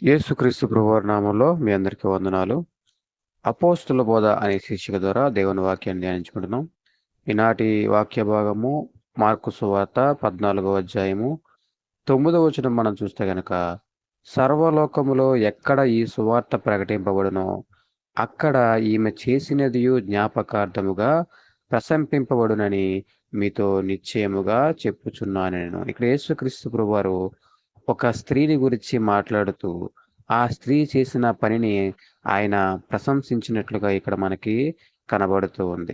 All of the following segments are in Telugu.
యేసుక్రీస్తు ప్రభువారి నామంలో మీ అందరికీ వందనాలు. అపోస్తుల బోధ అనే శీర్షిక ద్వారా దేవుని వాక్యాన్ని ధ్యానించుకుంటున్నాం. ఈనాటి వాక్య భాగము మార్కు సువార్త 14వ అధ్యాయము 9వ వచనం మనం చూస్తే గనక, సర్వలోకములో ఎక్కడ ఈ సువార్త ప్రకటింపబడునో అక్కడ ఈమె చేసినదియు జ్ఞాపకార్థముగా ప్రశంసింపబడునని మీతో నిశ్చయముగా చెప్పుచున్నాను నేను. ఇక్కడ యేసుక్రీస్తు ప్రభువారు ఒక స్త్రీని గురించి మాట్లాడుతూ ఆ స్త్రీ చేసిన పనిని ఆయన ప్రశంసించినట్లుగా ఇక్కడ మనకి కనబడుతూ ఉంది.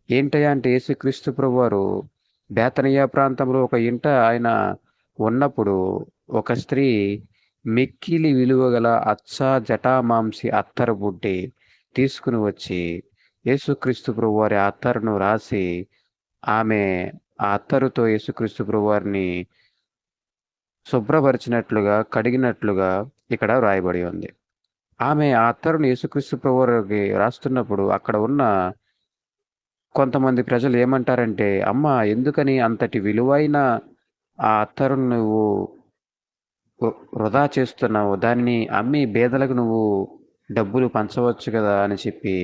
ఏంటయ్యా అంటే, యేసుక్రీస్తు ప్రభువారు బేతనియా ప్రాంతంలో ఒక ఇంట ఆయన ఉన్నప్పుడు ఒక స్త్రీ మిక్కిలి విలువగల అచ్చ జటామాంసి అత్తరు బుడ్డి తీసుకుని వచ్చి యేసుక్రీస్తు ప్రభువారి ఆ అత్తరును రాసి ఆమె ఆ అత్తరుతో యేసుక్రీస్తు ప్రభువారిని శుభ్రపరిచినట్లుగా, కడిగినట్లుగా ఇక్కడ వ్రాయబడి ఉంది. ఆమె ఆ అత్తరును యేసుక్రీస్తు ప్రభువారికి రాస్తున్నప్పుడు అక్కడ ఉన్న కొంతమంది ప్రజలు ఏమంటారంటే, అమ్మా ఎందుకని అంతటి విలువైన ఆ అత్తరును నువ్వు వృధా చేస్తున్నావు, దాన్ని అమ్మి బేదలకు నువ్వు డబ్బులు పంచవచ్చు కదా అని చెప్పి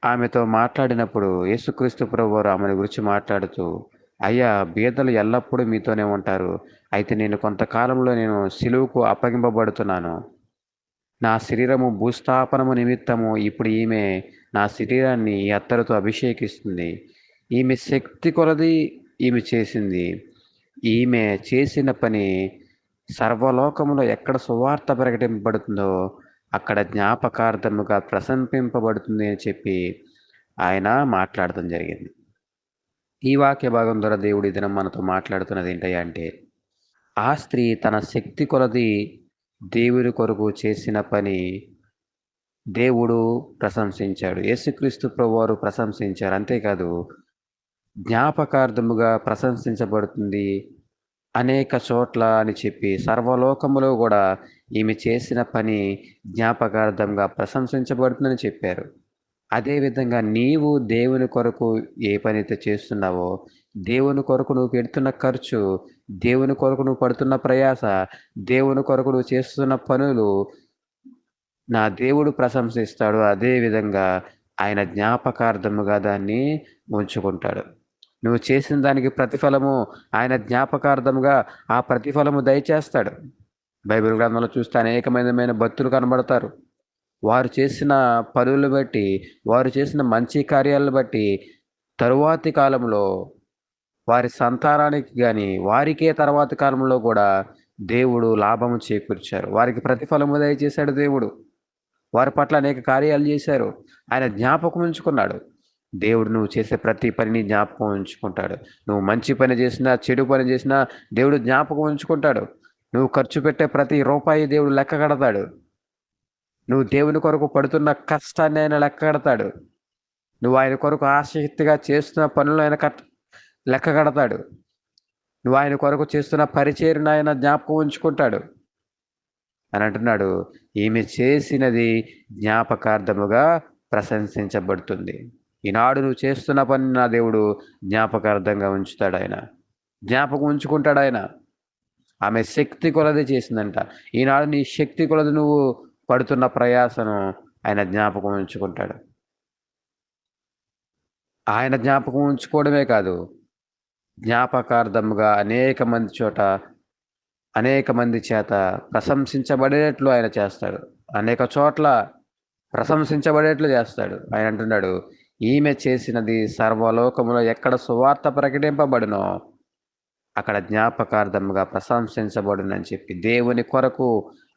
ఆమెతో మాట్లాడినప్పుడు యేసుక్రీస్తు ప్రభువారు ఆమెను గురించి మాట్లాడుతూ, అయ్యా బీదలు ఎల్లప్పుడూ మీతోనే ఉంటారు, అయితే నేను కొంతకాలంలో నేను సిలువకు అప్పగింపబడుతున్నాను, నా శరీరము భూస్థాపనము నిమిత్తము ఇప్పుడు ఈమె నా శరీరాన్ని ఈ అత్తరుతో అభిషేకిస్తుంది, ఈమె శక్తి కొలది ఈమె చేసింది, ఈమె చేసిన పని సర్వలోకములో ఎక్కడ సువార్త ప్రకటింపబడుతుందో అక్కడ జ్ఞాపకార్థముగా ప్రశంసింపబడుతుంది అని చెప్పి ఆయన మాట్లాడటం జరిగింది. ఈ వాక్య భాగం ద్వారా దేవుడి దినం మనతో మాట్లాడుతున్నది ఏంటయ్యా అంటే, ఆ స్త్రీ తన శక్తి కొలది దేవుని కొరకు చేసిన పని దేవుడు ప్రశంసించాడు, యేసుక్రీస్తు ప్రభువారు ప్రశంసించారు. అంతేకాదు, జ్ఞాపకార్థముగా ప్రశంసించబడుతుంది అనేక చోట్ల అని చెప్పి సర్వలోకములో కూడా ఈమె చేసిన పని జ్ఞాపకార్థంగా ప్రశంసించబడుతుందని చెప్పారు. అదేవిధంగా నీవు దేవుని కొరకు ఏ పనైతే చేస్తున్నావో, దేవుని కొరకు నువ్వు పెడుతున్న ఖర్చు, దేవుని కొరకు నువ్వు పడుతున్న ప్రయాస, దేవుని కొరకు నువ్వు చేస్తున్న పనులు నా దేవుడు ప్రశంసిస్తాడు. అదేవిధంగా ఆయన జ్ఞాపకార్థముగా దాన్ని ఉంచుకుంటాడు. నువ్వు చేసిన దానికి ప్రతిఫలము ఆయన జ్ఞాపకార్థముగా ఆ ప్రతిఫలము దయచేస్తాడు. బైబిల్ గ్రంథంలో చూస్తే అనేకమైన భక్తులు కనబడతారు. వారు చేసిన పనులను బట్టి, వారు చేసిన మంచి కార్యాలను బట్టి తరువాతి కాలంలో వారి సంతానానికి గాని, వారికే తర్వాతి కాలంలో కూడా దేవుడు లాభము చేకూర్చారు. వారికి ప్రతిఫలము దయచేశాడు దేవుడు. వారి పట్ల అనేక కార్యాలు చేశారు. ఆయన జ్ఞాపకం ఉంచుకున్నాడు. దేవుడు నువ్వు చేసే ప్రతి పనిని జ్ఞాపకం ఉంచుకుంటాడు. నువ్వు మంచి పని చేసినా, చెడు పని చేసినా దేవుడు జ్ఞాపకం ఉంచుకుంటాడు. నువ్వు ఖర్చు పెట్టే ప్రతి రూపాయి దేవుడు లెక్క కడతాడు. నువ్వు దేవుని కొరకు పడుతున్న కష్టాన్ని ఆయన లెక్క కడతాడు. నువ్వు ఆయన కొరకు ఆసక్తిగా చేస్తున్న పనులు ఆయన లెక్క కడతాడు. నువ్వు ఆయన కొరకు చేస్తున్న పరిచర్యను ఆయన జ్ఞాపకం ఉంచుకుంటాడు అని అంటున్నాడు. ఈమె చేసినది జ్ఞాపకార్థముగా ప్రశంసించబడుతుంది. ఈనాడు నువ్వు చేస్తున్న పని నా దేవుడు జ్ఞాపకార్థంగా ఉంచుతాడు. ఆయన జ్ఞాపకం ఉంచుకుంటాడు. ఆయన ఆమె శక్తి కొలది చేసిందంట. ఈనాడు నీ శక్తి కొలది నువ్వు పడుతున్న ప్రయాసను ఆయన జ్ఞాపకం ఉంచుకుంటాడు. ఆయన జ్ఞాపకం ఉంచుకోవడమే కాదు, జ్ఞాపకార్థముగా అనేక మంది చేత ప్రశంసించబడేట్లు ఆయన చేస్తాడు. అనేక చోట్ల ప్రశంసించబడేట్లు చేస్తాడు. ఆయన అంటున్నాడు, ఈమె చేసినది సర్వలోకములో ఎక్కడ సువార్త ప్రకటింపబడునో అక్కడ జ్ఞాపకార్థముగా ప్రశంసించబడునని చెప్పి దేవుని కొరకు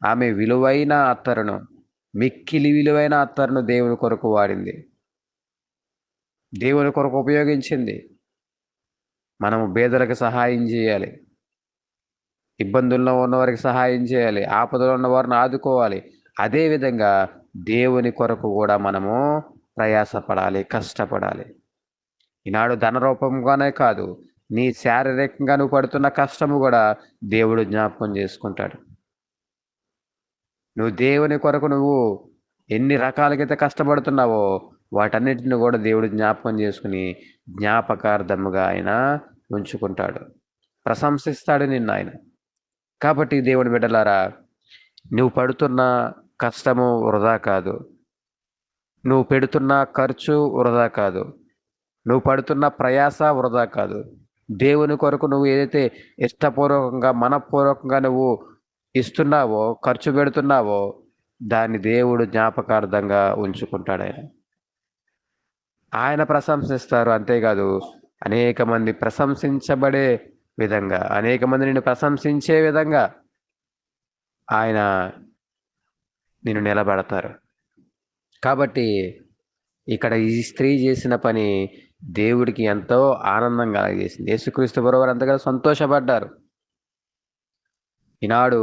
ఆమె విలువైన అత్తరును, మిక్కిలి విలువైన అత్తరును దేవుని కొరకు వాడింది, దేవుని కొరకు ఉపయోగించింది. మనము పేదలకు సహాయం చేయాలి, ఇబ్బందుల్లో ఉన్నవారికి సహాయం చేయాలి, ఆపదలో ఉన్న వారిని ఆదుకోవాలి. అదేవిధంగా దేవుని కొరకు కూడా మనము ప్రయాసపడాలి, కష్టపడాలి. ఈనాడు ధన రూపంగానే కాదు, నీ శారీరకంగా నువ్వు పడుతున్న కష్టము కూడా దేవుడు జ్ఞాపకం చేసుకుంటాడు. నువ్వు దేవుని కొరకు నువ్వు ఎన్ని రకాలకైతే కష్టపడుతున్నావో వాటన్నిటిని కూడా దేవుడు జ్ఞాపకం చేసుకుని జ్ఞాపకార్థముగా ఆయన ఉంచుకుంటాడు, ప్రశంసిస్తాడు నిన్ను ఆయన. కాబట్టి దేవుని బిడ్డలారా, నువ్వు పడుతున్న కష్టము వృధా కాదు. నువ్వు పెడుతున్న ఖర్చు వృధా కాదు. నువ్వు పడుతున్న ప్రయాస వృధా కాదు. దేవుని కొరకు నువ్వు ఏదైతే ఇష్టపూర్వకంగా, మనఃపూర్వకంగా నువ్వు ఇస్తున్నావో, ఖర్చు పెడుతున్నావో, దాన్ని దేవుడు జ్ఞాపకార్థంగా ఉంచుకుంటాడాయన. ఆయన ప్రశంసిస్తారు. అంతేకాదు, అనేక మంది ప్రశంసించబడే విధంగా, అనేక మంది నిన్ను ప్రశంసించే విధంగా ఆయన నిన్ను నిలబెడతారు. కాబట్టి ఇక్కడ ఈ స్త్రీ చేసిన పని దేవుడికి ఎంతో ఆనందం కలగజేసింది. యేసుక్రీస్తు ప్రభువారు ఎంతగానో సంతోషపడ్డారు. ఈనాడు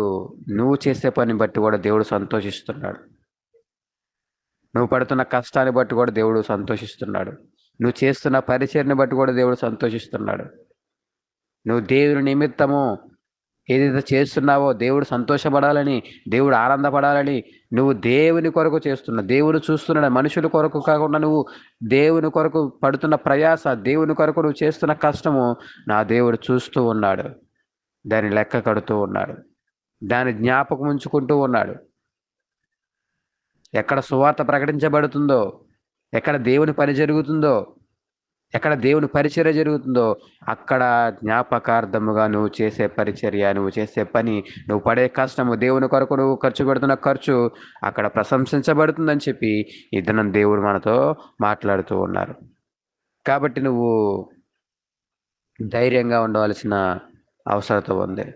నువ్వు చేసే పని బట్టి కూడా దేవుడు సంతోషిస్తున్నాడు. నువ్వు పడుతున్న కష్టాన్ని బట్టి కూడా దేవుడు సంతోషిస్తున్నాడు. నువ్వు చేస్తున్న పరిచర్ని బట్టి కూడా దేవుడు సంతోషిస్తున్నాడు. నువ్వు దేవుని నిమిత్తము ఏదైతే చేస్తున్నావో దేవుడు సంతోషపడాలని, దేవుడు ఆనందపడాలని, నువ్వు దేవుని కొరకు చేస్తున్నావు. దేవుడు చూస్తున్నాడు. మనుషుల కొరకు కాకుండా నువ్వు దేవుని కొరకు పడుతున్న ప్రయాస, దేవుని కొరకు నువ్వు చేస్తున్న కష్టము నా దేవుడు చూస్తూ ఉన్నాడు. దాన్ని లెక్క కడుతూ ఉన్నాడు. దాన్ని జ్ఞాపకం ఉంచుకుంటూ ఉన్నాడు. ఎక్కడ సువార్త ప్రకటించబడుతుందో, ఎక్కడ దేవుని పని జరుగుతుందో, ఎక్కడ దేవుని పరిచర్య జరుగుతుందో, అక్కడ జ్ఞాపకార్థముగా నువ్వు చేసే పరిచర్య, నువ్వు చేసే పని, నువ్వు పడే కష్టము, దేవుని కొరకు నువ్వు ఖర్చు పెడుతున్న ఖర్చు అక్కడ ప్రశంసించబడుతుందని చెప్పి ఈ దినం దేవుడు మనతో మాట్లాడుతూ ఉన్నారు. కాబట్టి నువ్వు ధైర్యంగా ఉండవలసిన అవసరత ఉంది.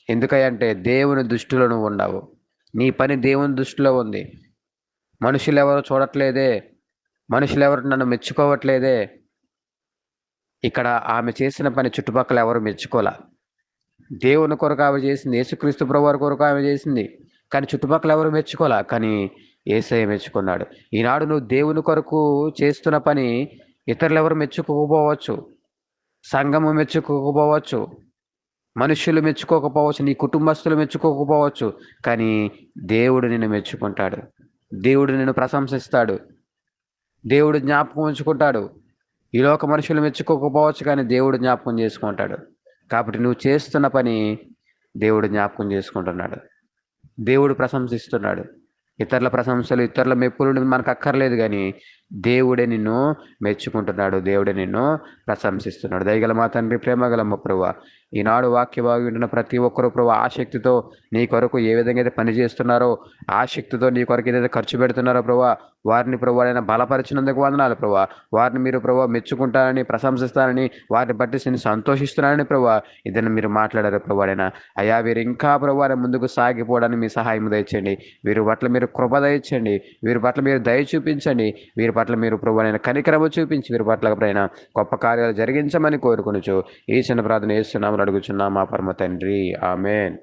ఎందుకంటే దేవుని దృష్టిలో నువ్వు ఉన్నావు. నీ పని దేవుని దృష్టిలో ఉంది. మనుషులు ఎవరు చూడట్లేదే, మనుషులు ఎవరు నన్ను మెచ్చుకోవట్లేదే. ఇక్కడ ఆమె చేసిన పని చుట్టుపక్కల ఎవరు మెచ్చుకోలే. దేవుని కొరకు ఆమె చేసింది, యేసుక్రీస్తు ప్రభువారి కొరకు ఆమె చేసింది. కానీ చుట్టుపక్కల ఎవరు మెచ్చుకోలే. కానీ యేసయ్య మెచ్చుకున్నాడు. ఈనాడు నువ్వు దేవుని కొరకు చేస్తున్న పని ఇతరులు ఎవరు మెచ్చుకోకపోవచ్చు, సంఘము మెచ్చుకోకపోవచ్చు, మనుష్యులు మెచ్చుకోకపోవచ్చు, నీ కుటుంబస్తులు మెచ్చుకోకపోవచ్చు. కానీ దేవుడు నిన్ను మెచ్చుకుంటాడు. దేవుడు నిన్ను ప్రశంసిస్తాడు. దేవుడు జ్ఞాపకం ఉంచుకుంటాడు. ఈ లోక మనుషులు మెచ్చుకోకపోవచ్చు, కానీ దేవుడు జ్ఞాపకం చేసుకుంటాడు. కాబట్టి నువ్వు చేస్తున్న పని దేవుడు జ్ఞాపకం చేసుకుంటున్నాడు. దేవుడు ప్రశంసిస్తున్నాడు. ఇతరుల ప్రశంసలు, ఇతరుల మెప్పులు మనకు అక్కర్లేదు, కానీ దేవుడే నిన్ను మెచ్చుకుంటున్నాడు. దేవుడే నిన్ను ప్రశంసిస్తున్నాడు. దయగల మా తండ్రి, ప్రేమగల మా ప్రభువా, ఈనాడు వాక్య భాగం వింటున్న ప్రతి ఒక్కరూ ప్రభువా, ఆసక్తితో నీ కొరకు ఏ విధంగా అయితే పని చేస్తున్నారో, ఆసక్తితో నీ కొరకు ఏదైతే ఖర్చు పెడుతున్నారో ప్రభువా, వారిని ప్రభువా ఆయన బలపరిచినందుకు వందనాలు ప్రభువా. వారిని మీరు ప్రభువా మెచ్చుకుంటారని, ప్రశంసిస్తారని, వారిని బట్టి నేను సంతోషిస్తున్నారని ప్రభువా ఇద్దరిని మీరు మాట్లాడారు ప్రభువా. అయ్యా, వీరు ఇంకా ప్రభువా ముందుకు సాగిపోవడానికి మీ సహాయం దయచేయండి. వీరి పట్ల మీరు కృప దయచేయండి. వీరి పట్ల మీరు దయ చూపించండి. వీరి పట్ల మీరు ప్రభువా కనికరము చూపించి వీరి పట్ల పైన గొప్ప కార్యాలు జరిగించమని కోరుకొనుచు ఈ చిన్న ప్రార్థన చేస్తున్నామని అడుగుచున్నాం మా పరమ తండ్రి. ఆమేన్.